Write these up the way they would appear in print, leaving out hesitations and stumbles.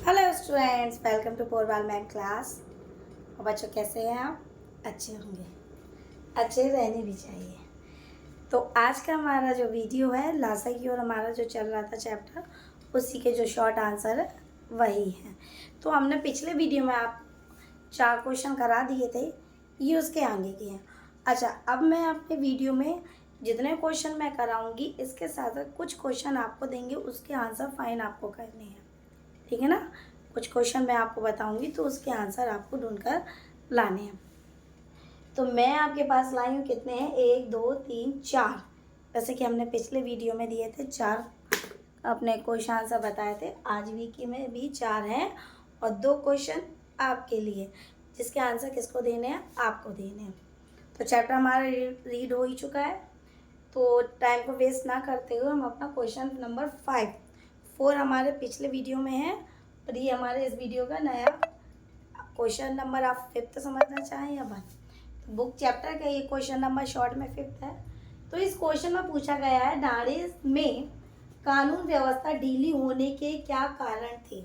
Hello students, welcome to Porwal ma'am class. और बच्चों कैसे हैं आप? अच्छे होंगे, अच्छे रहने भी चाहिए। तो आज का हमारा जो वीडियो है लासा की और हमारा जो चल रहा था चैप्टर, उसी के जो शॉर्ट आंसर है वही है। तो हमने पिछले वीडियो में आप 4 क्वेश्चन करा दिए थे, ये उसके आगे के हैं। अच्छा, अब मैं अपने वीडियो में जितने क्वेश्चन मैं कराऊंगी इसके साथ साथ कुछ क्वेश्चन आपको देंगे, उसके आंसर फाइन आपको करने हैं, ठीक है ना। कुछ क्वेश्चन मैं आपको बताऊंगी तो उसके आंसर आपको ढूंढकर लाने हैं। तो मैं आपके पास लाई हूँ, कितने हैं? 1 2 3 4। जैसे कि हमने पिछले वीडियो में दिए थे 4 अपने क्वेश्चन आंसर बताए थे। आज वीक में भी 4 हैं और 2 क्वेश्चन आपके लिए, जिसके आंसर किसको देने हैं? आपको देने हैं। तो चैप्टर हमारा रीड हो ही चुका है, तो टाइम को वेस्ट ना करते हुए हम अपना क्वेश्चन नंबर 4 हमारे पिछले वीडियो में है और ये हमारे इस वीडियो का नया क्वेश्चन नंबर। आप 5th समझना चाहें या 1? तो बुक चैप्टर का ये क्वेश्चन नंबर शॉर्ट में 5th है। तो इस क्वेश्चन में पूछा गया है, डांडे में कानून व्यवस्था ढीली होने के क्या कारण थे।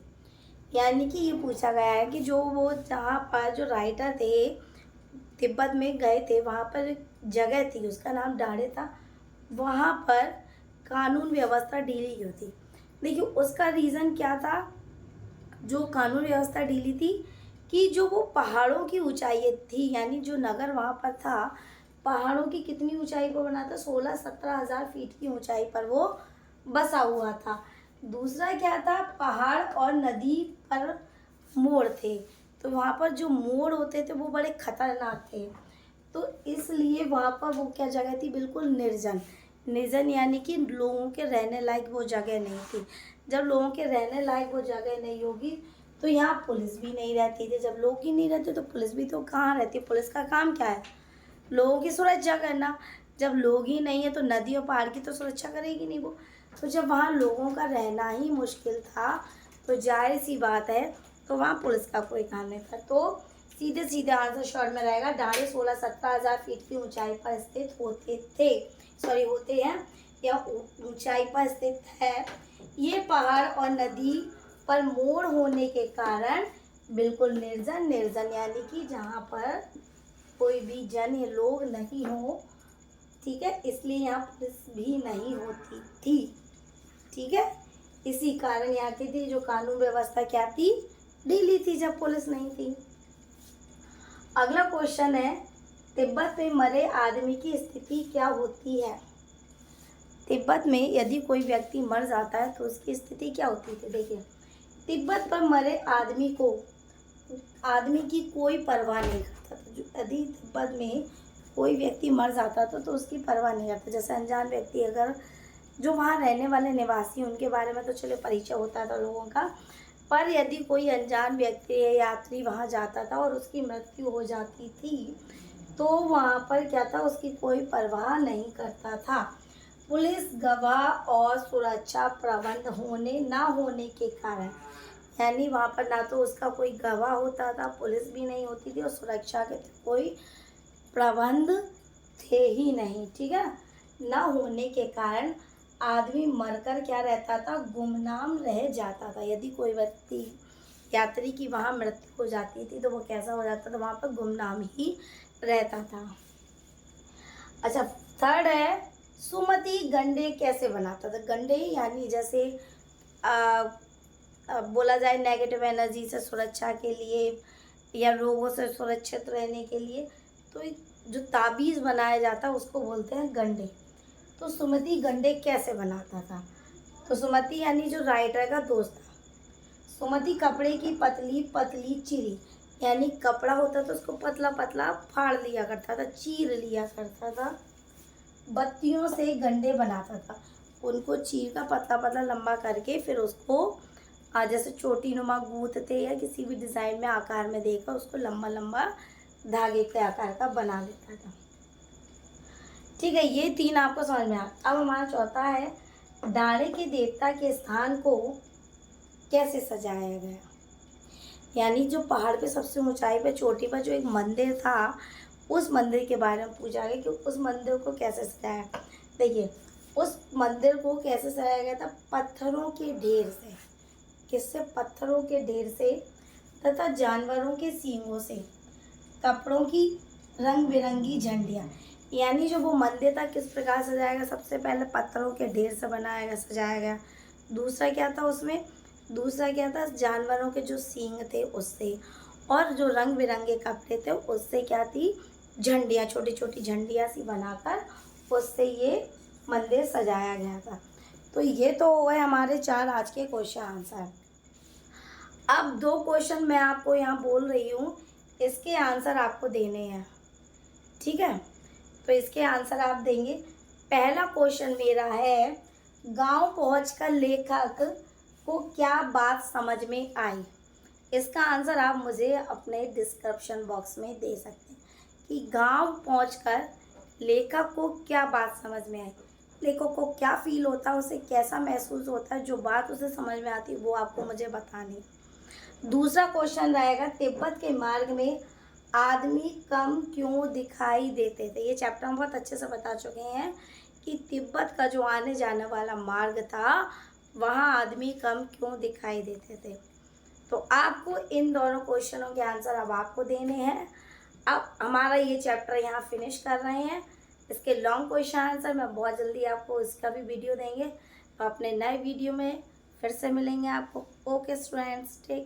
यानी कि ये पूछा गया है कि जो वो जहाँ पर जो राइटर थे तिब्बत में गए थे, वहाँ पर एक जगह थी, उसका नाम डांडे था। वहाँ पर कानून व्यवस्था ढीली क्यों थी? देखिए उसका रीज़न क्या था जो कानून व्यवस्था ढीली थी, कि जो वो पहाड़ों की ऊंचाई थी, यानी जो नगर वहाँ पर था पहाड़ों की कितनी ऊंचाई पर बना था? 16-17 हज़ार फीट की ऊंचाई पर वो बसा हुआ था। दूसरा क्या था? पहाड़ और नदी पर मोड़ थे, तो वहाँ पर जो मोड़ होते थे वो बड़े खतरनाक थे। तो इसलिए वहाँ पर वो क्या जगह थी? बिल्कुल निर्जन। निर्जन यानी कि लोगों के रहने लायक वो जगह नहीं थी। जब लोगों के रहने लायक वो जगह नहीं होगी तो यहाँ पुलिस भी नहीं रहती थी। जब लोग ही नहीं रहते तो पुलिस भी तो कहाँ रहती है? पुलिस का काम क्या है? लोगों की सुरक्षा करना। जब लोग ही नहीं है तो नदी और पहाड़ की तो सुरक्षा करेगी नहीं वो। तो जब वहाँ लोगों का रहना ही मुश्किल था तो जाहिर सी बात है तो वहाँ पुलिस का कोई काम नहीं था। तो सीधे सीधे आंसर शॉर्ट में रहेगा, डांडे 16-17 हज़ार फीट की ऊंचाई पर स्थित होते हैं या ऊंचाई पर स्थित है। ये पहाड़ और नदी पर मोड़ होने के कारण बिल्कुल निर्जन यानी कि जहाँ पर कोई भी जन या लोग नहीं हो, ठीक है, इसलिए यहाँ पुलिस भी नहीं होती थी, ठीक है। इसी कारण यहाँ की थी जो कानून व्यवस्था क्या थी? ढीली थी, जब पुलिस नहीं थी। अगला क्वेश्चन है, तिब्बत में मरे आदमी की स्थिति क्या होती है? तिब्बत में यदि कोई व्यक्ति मर जाता है तो उसकी स्थिति क्या होती थी? देखिए, तिब्बत पर मरे आदमी की कोई परवाह नहीं करता था। यदि तिब्बत में कोई व्यक्ति मर जाता था तो उसकी परवाह नहीं करता। जैसे अनजान व्यक्ति, अगर जो वहाँ रहने वाले निवासी, उनके बारे में तो चलो परिचय होता था लोगों का, पर यदि कोई अनजान व्यक्ति या यात्री वहाँ जाता था और उसकी मृत्यु हो जाती थी तो वहाँ पर क्या था? उसकी कोई परवाह नहीं करता था। पुलिस, गवाह और सुरक्षा प्रबंध ना होने के कारण, यानी वहाँ पर ना तो उसका कोई गवाह होता था, पुलिस भी नहीं होती थी और सुरक्षा के कोई प्रबंध थे ही नहीं, ठीक है। ना होने के कारण आदमी मरकर क्या रहता था? गुमनाम रह जाता था। यदि कोई व्यक्ति यात्री की वहाँ मृत्यु हो जाती थी तो वो कैसा हो जाता था? वहाँ पर गुमनाम ही रहता था। अच्छा, थर्ड है, सुमति गंडे कैसे बनाता था? गंडे यानी जैसे बोला जाए नेगेटिव एनर्जी से सुरक्षा के लिए या रोगों से सुरक्षित रहने के लिए, तो जो ताबीज़ बनाया जाता है उसको बोलते हैं गंडे। तो सुमति गंडे कैसे बनाता था? तो सुमति यानी जो राइटर का दोस्त था, सुमति कपड़े की पतली पतली चिरी, यानी कपड़ा होता था उसको पतला पतला फाड़ लिया करता था, चीर लिया करता था, बत्तियों से गंडे बनाता था। उनको चीर का पतला पतला लंबा करके फिर उसको जैसे चोटी नुमा गूंथते या किसी भी डिज़ाइन में आकार में देकर उसको लंबा लंबा धागे के आकार का बना लेता था, ठीक है। ये 3 आपको समझ में आ। अब हमारा चौथा है, डांडे के देवता के स्थान को कैसे सजाया गया? यानी जो पहाड़ पे सबसे ऊंचाई पे चोटी पर जो एक मंदिर था, उस मंदिर के बारे में पूछा गया कि उस मंदिर को कैसे सजाया। देखिए, उस मंदिर को कैसे सजाया गया था? पत्थरों के ढेर से। किससे? पत्थरों के ढेर से तथा जानवरों के सींगों से, कपड़ों की रंग बिरंगी झंडियाँ। यानी जो वो मंदिर था किस प्रकार सजाया गया? सबसे पहले पत्थरों के ढेर से बनाया गया, सजाया गया। दूसरा क्या था उसमें? दूसरा क्या था? जानवरों के जो सींग थे उससे, और जो रंग बिरंगे कपड़े थे उससे क्या थी? झंडियाँ, छोटी छोटी झंडियाँ सी बनाकर उससे ये मंदिर सजाया गया था। तो ये तो हो गए हमारे 4 आज के क्वेश्चन आंसर। अब 2 क्वेश्चन मैं आपको यहाँ बोल रही हूँ, इसके आंसर आपको देने हैं, ठीक है? तो इसके आंसर आप देंगे। पहला क्वेश्चन मेरा है, गांव पहुंचकर लेखक को क्या बात समझ में आई? इसका आंसर आप मुझे अपने डिस्क्रिप्शन बॉक्स में दे सकते हैं कि गांव पहुंचकर लेखक को क्या बात समझ में आई। लेखक को क्या फील होता है, उसे कैसा महसूस होता है, जो बात उसे समझ में आती है वो आपको मुझे बतानी है। दूसरा क्वेश्चन रहेगा, तिब्बत के मार्ग में आदमी कम क्यों दिखाई देते थे? ये चैप्टर हम बहुत अच्छे से बता चुके हैं कि तिब्बत का जो आने जाने वाला मार्ग था वहाँ आदमी कम क्यों दिखाई देते थे। तो आपको इन दोनों क्वेश्चनों के आंसर अब आपको देने हैं। अब हमारा ये चैप्टर यहाँ फिनिश कर रहे हैं। इसके लॉन्ग क्वेश्चन आंसर मैं बहुत जल्दी आपको इसका भी वीडियो देंगे। तो अपने नए वीडियो में फिर से मिलेंगे आपको। Okay students, take